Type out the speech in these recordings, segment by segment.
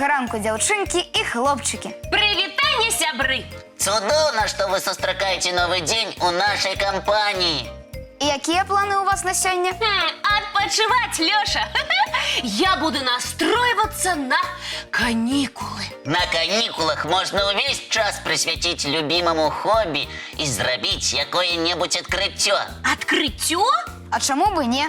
Добрага ранку, дзяўчынкі і хлопчыкі. Привітання, сябры! Цудоўна, што вы сустракаеце новы дзень у нашай кампаніі. І якія планы у вас на сёння? Отпочивать, Лёша! Я буду настроиваться на каникулы. На канікулах можна ўвесь час прысвяціць любімаму хобі і зрабіць якое-небудзь адкрыццё. Открытьё? А чаму бы не?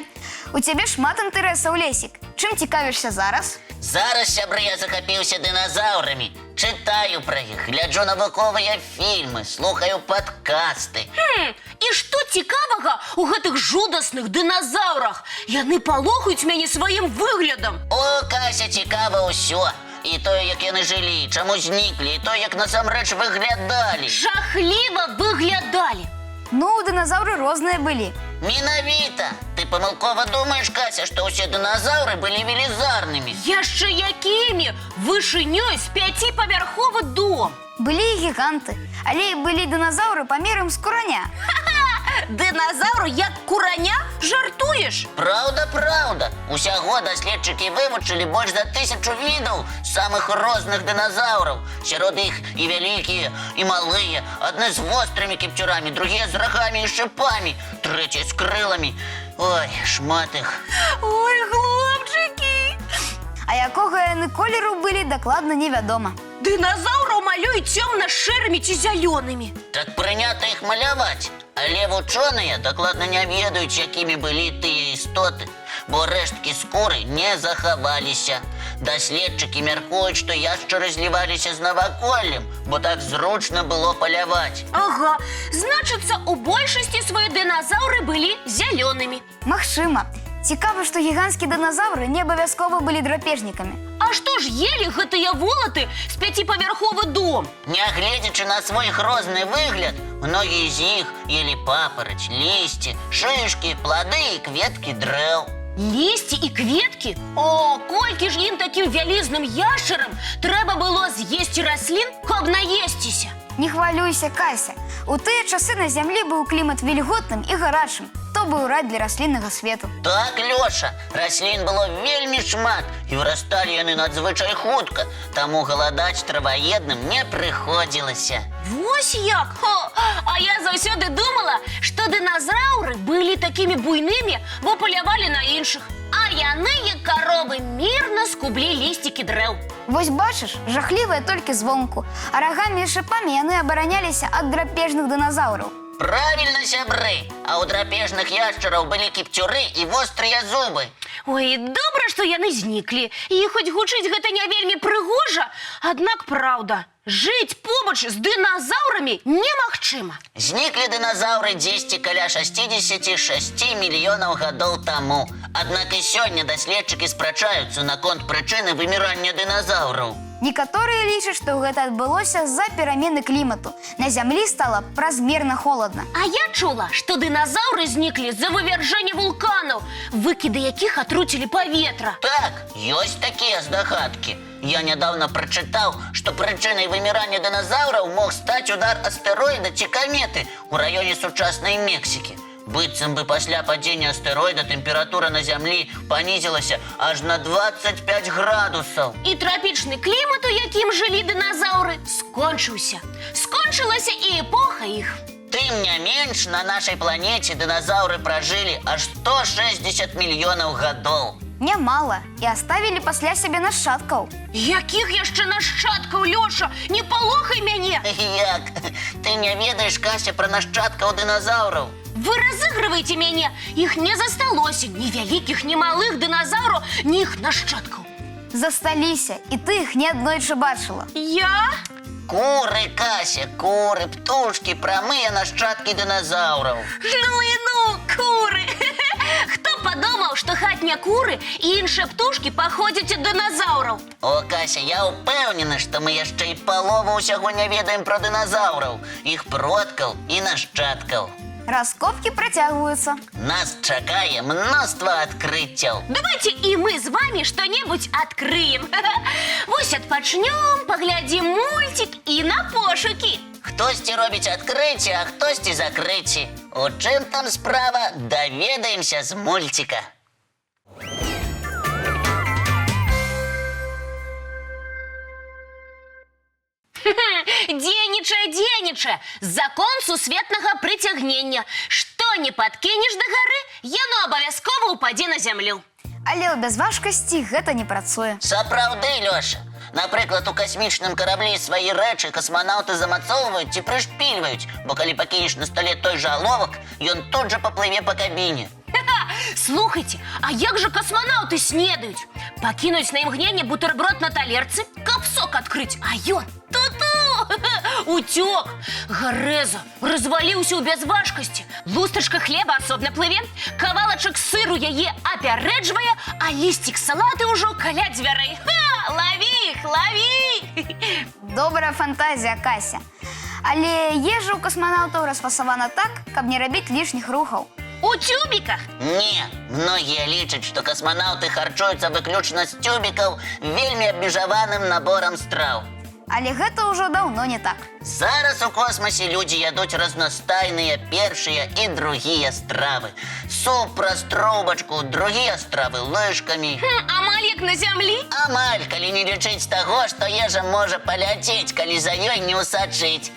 У цябе шмат інтарэсаў, Лесік. Чым цікавішся зараз? Зараз, сябры, я захапіўся дыназаўрамі. Чытаю пра іх, гляджу навуковыя фільмы, слухаю падкасты. І што цікавага у гэтых жудасных дыназаўрах? Яны палохаюць мяне сваім выглядам. О, Кася, цікава ўсё. І тое, як яны жылі, чаму зніклі, і тое, як насамрэч выглядалі. Жахліва выглядалі. Ну, дыназаўры розныя былі. Менавіта. Ты памылкова думаеш, Кася, што ўсе дыназаўры былі велізарнымі. Яшчэ якімі? Вышынёй з 5павярховы дом. Былі і гіганты, але і былі дыназаўры памерам з кураня. Дыназаўр як кураня? Жартуеш? Праўда. Усяго даследчыкі вывучылі больш за 1000 відаў самых розных дыназаўраў. Сярод іх і вялікія, і малыя, адны з вострымі кіпцюрамі, другія з рагамі і шыпамі, трэція з крыламі. Ой, шмат іх. Ой, хлопчыкі! А якога яны колеру былі, дакладна невядома. Дыназаўраў малююць цёмна-шэрымі ці зялёнымі. Так прынята іх маляваць. Але вучоныя дакладна не ведаюць, якімі былі тыя істоты, бо рэшткі скуры не захаваліся. Даследчыкі мяркуюць, што яшчары зліваліся з наваколлем, бо так зручна было паляваць. Ага, значыцца, у большасці свае дыназаўры былі зялёнымі. Магчыма. Цікава, што гіганцкія дыназаўры не абавязкова былі драпежнікамі. А што ж елі гэтыя волаты з 5павярховы дом? Нягледзячы на свой грозны выгляд, многія з іх елі папараць, лісце, шышкі, плады і кветкі дрэў. Лісці і кветкі? О, колькі ж ім такім вялізным яшчарам трэба было з'есці раслін, каб наесціся? Не хвалюйся, Кася. У тыя часы на зямлі быў клімат вільготным і гарачым. То быў рай для расліннага свету. Так, Лёша, раслін было вельмі шмат, і вырасталі яны надзвычай хутка, таму галадаць траваедным не прыходзілася. Вось як! А я заўсёды думала, што дыназаўры былі такімі буйнымі, бо палявалі на іншых. А яны, як каровы, мірна скублі лісцікі дрэў. Вось бачыш, жахлівыя толькі звонку, а рагамі і шыпамі яны абараняліся ад драпежных дыназаўраў. Правільна, сябры, а ў драпежных яшчараў былі кіпцюры і вострыя зубы. Ой, добра, што яны зніклі. І хоць гучыць гэта не вельмі прыгожа, аднак праўда, жыць побач з дыназаўрамі немагчыма. Зніклі дыназаўры дзесьці каля 66 мільёнаў гадоў таму. Аднак і сёння даследчыкі спрачаюцца наконт прычыны вымірання дыназаўраў. Некаторыя лічаць, што гэта адбылося з-за перамены клімату. На зямлі стала празмерна холадна. А я чула, што дыназаўры зніклі з-за вывяржэння вулканаў, выкіды якіх атруцілі паветра. Так, ёсць такія здагадкі. Я нядаўна прачытаў, што прычынай вымірання дыназаўраў мог стаць удар астэроіда ці каметы ў раёне сучаснай Мексікі. Быццам бы пасля падзення астэроіда тэмпература на зямлі панізілася аж на 25 градусаў. І трапічны клімат, у якім жылі дыназаўры, скончыўся. Скончылася і эпоха іх. Тым не менш, на нашай планеце дыназаўры пражылі аж 160 мільёнаў гадоў. Нямала. І аставілі пасля сябе нашчадкаў. Якіх яшчэ нашчадкаў, Лёша? Не палохай мяне! Як? Ты не ведаеш, Кася, пра нашчадкаў дыназаўраў? Вы разыгрываеце мяне! Іх не засталося ні вялікіх, ні малых дыназаўраў, ні іх нашчадкаў. Засталіся, і ты іх неаднойчы бачыла. Я? Куры, Кася, куры, птушкі, прамыя нашчадкі дыназаўраў. Ну, куры! Хто падумаў, што хатнія куры і іншыя птушкі паходзяць ад дыназаўраў? О, Кася, я ўпэўнены, што мы яшчэ і палову ўсяго не ведаем пра дыназаўраў, іх продкаў і нашчадкаў. Раскопкі працягваюцца. Нас чакае мноства адкрыццяў. Давайте і мы з вами што-небудзь адкрыем. Вось адпачнём, паглядзім мульцік і на пошукі. Хтосьці робіць адкрыцці, а хтосьці закрыцці. У чым там справа, даведаемся з мульціка. 1 Дзейнічае. Закон сусветнага прыцягнення. Што не падкінеш да гары, яно абавязкова ўпадзе на зямлю. Але ў бязважкасці гэта не працуе. Сапраўды, Лёша. Напрыклад, у касмічным караблі свае рэчы касманаўты замацоўваюць ці прышпільваюць, бо калі пакінеш на стале той жа аловак, ён тут жа паплыве па кабіне. Слухайте, а як же космонавты снедаюць? Пакінуць на імгненне бутерброд на талерцы, каб сок адкрыць, а ён ту-ту! Уцёк! Гарэза разваліўся ў бязважкасці. Лустачка хлеба асобна плыве, кавалачак сыру яе апярэджвае, а лісцік салаты ўжо каля дзвярэй. Лаві іх, лаві! Добрая фантазія, Кася. Але ежа ў касманаўтаў расфасавана так, каб не рабіць лішніх рухаў. У тюбіках? Не, многія лічаць, што касманаўты харчуюцца выключна з тюбікаў вельмі абмежаваным наборам страў. Але гэта ўжо даўно не так. Зараз у космосе людзі ядуць разнастайныя першыя і другія стравы. Суп праз трубачку, другія стравы лыжкамі. Амаль як на зямлі? Амаль, калі не лічыць таго, што ежа можа паляцець, калі за ёй не ўсачыць.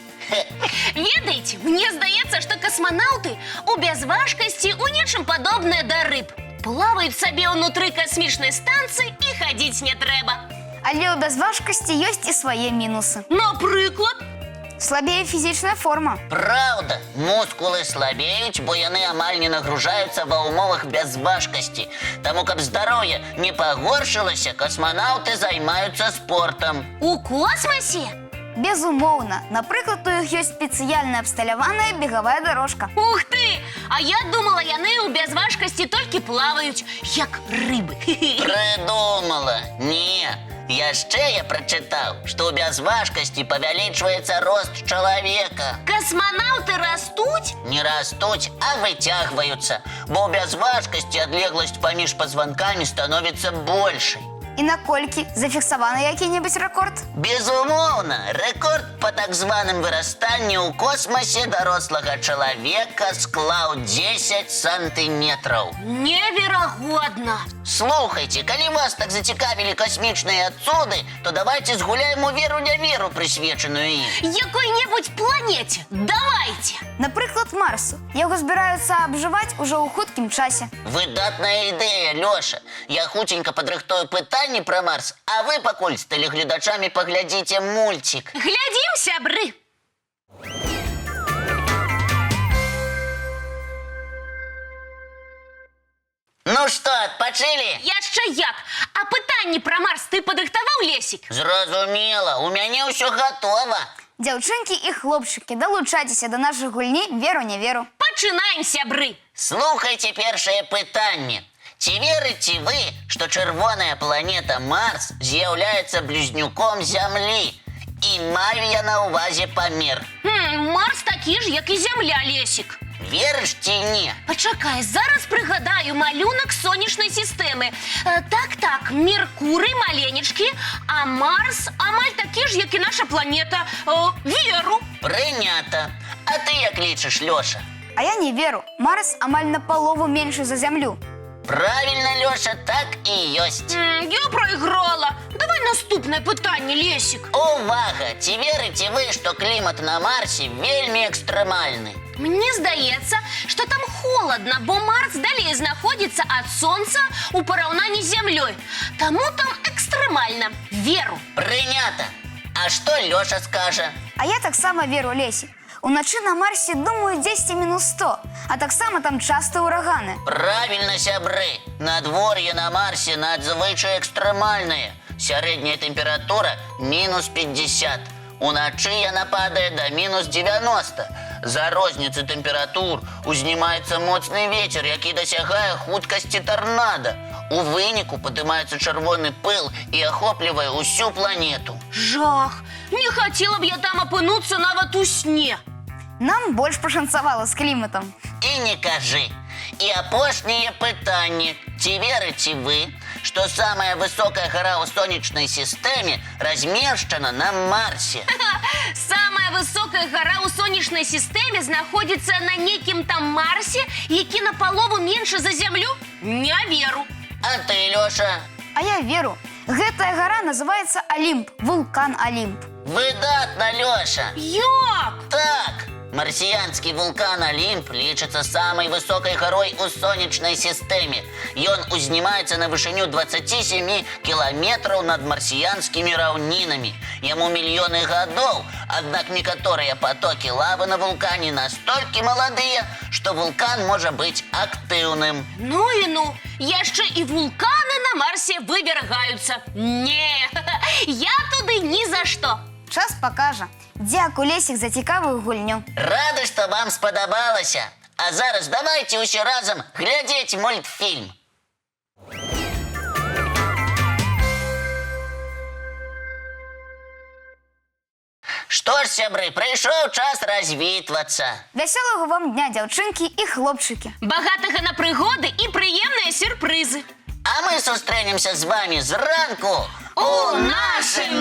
Ведаеце, мне здаецца, што касманаўты у бязважкасці ў нечым падобныя да рыб. Плаваюць сабе ўнутры касмічнай станцыі і хадзіць не трэба. Але ў бязважкасці ёсць і свае мінусы. Напрыклад? Слабее фізічная форма. Праўда, мускулы слабеюць, бо яны амаль не нагружаюцца ва ўмовах бязважкасці. Таму, каб здароўе не пагоршылася, касманаўты займаюцца спортам. У космосе? Безумоўна. Напрыклад, у іх ёсць спецыяльна абсталяваная бегавая дарожка. Ух ты! А я думала, яны ў бязважкасці толькі плаваюць, як рыбы. Прыдумала. Не. Яшчэ я прачытаў, што ў бязважкасці павялічваецца рост чалавека. Касманаўты растуць? Не растуць, а выцягваюцца, бо ў бязважкасці адлегласць паміж пазванкамі становіцца большай. І наколькі зафіксаваны які-небудзь рэкорд? Безумоўна, рэкорд па так званым вырастанні ў космосе дарослага чалавека склаў 10 сантыметраў. Неверагодна! Слухайце, калі вас так зацікавілі касмічныя цуды, то давайте згуляем у веру-няверу, прысвечаную ім. Якой-небудзь планеце, давайте! Напрыклад, Марсу. Яго збіраюцца абжываць ужо ў хуткім часе. Выдатная ідэя, Лёша. Я хутенька падрыхтую пытанні пра Марс, а вы пакуль з тэлегледачамі паглядзіце мульцік. Глядзім, сябры! Ну што, адпачылі? Яшчэ як! А пытанні пра Марс ты падрыхтаваў, Лесік? Зразумела, у мяне ўсё гатова. Дзяўчынкі і хлопчыкі, далучайцеся да нашай гульні «Веру-не веру». Пачынаем, сябры! Слухайце першае пытанне. Ці верыце вы, што чырвоная планета Марс з'яўляецца блізнюком Зямлі? І маю я на ўвазе памер. Марс такі ж, як і Зямля, Лесік. Верыш ці не? Пачакай, зараз прыгадаю малюнак сонечнай сістэмы. Так, Меркурый маленечкі, а Марс амаль такі ж, як і наша планета. Веру. Прынята. А ты як лічыш, Лёша? А я не веру. Марс амаль напалову меншы за Зямлю. Правильно, Лёша, так і ёсць. Я прайграла. Давай наступнае пытанне, Лесік. Увага! Ці верыце вы, што клімат на Марсе вельмі экстрэмальны? Мне здаецца, што там холадна, бо Марс далей знаходзіцца ад Сонца ў параўнанні з Зямлёй. Таму там экстрэмальна. Веру. Прынята. А што Лёша скажа? А я таксама веру, Лесік. Уначы на Марсе, думаю, 10 мінус 100, а таксама там часто ураганы. Правильно, сябры. Надвор'е на Марсе надзвычай экстрэмальнае. Сярэдняя тэмпература мінус 50. Уначы яна падае да мінус 90. За розніцу тэмператур узнімаецца моцны вецер, які дасягае хуткасці тарнада. У выніку падымаецца чырвоны пыл і ахоплівае ўсю планету. Жах! Не хацела б я там апынуцца нават у сне. Нам больш пашанцавала з кліматам. І не кажы. І апошняе пытанне. Ці верыце вы, што самая высокая гара ў сонечнай сістэме размешчана на Марсе? Самая высокая гара ў сонечнай сістэме знаходзіцца на нейкім там Марсе, які напалову меншы за Зямлю? Не веру. А ты, Лёша? А я веру. Гэтая гара называецца Алімп, вулкан Алімп. Выдатно, Лёша! Як? Так, марсианский вулкан Олимп лічыцца самой высокой горой у сонечной системе. Ён узнімаецца на вышыню 27 километров над марсианскими равнинами. Ему миллионы годов, однако некоторые потоки лавы на вулкане настолько молодые, что вулкан может быть активным. Ну і ну, яшчэ і вулканы на Марсе вывергаюцца. Не, я туды ні за што. Час покажа. Дзякуй, Лесік, за цікавую гульню. Рады, что вам сподобалася. А зараз давайте усі разом глядзець мультфільм. Што ж, сябры, прыйшоў час развітвацца. Вясёлага вам дня, дзяўчынкі і хлопчыкі. Багатага на прыгоды і прыемныя сюрпрызы. А мы сустрэнемся з вами зранку У нашым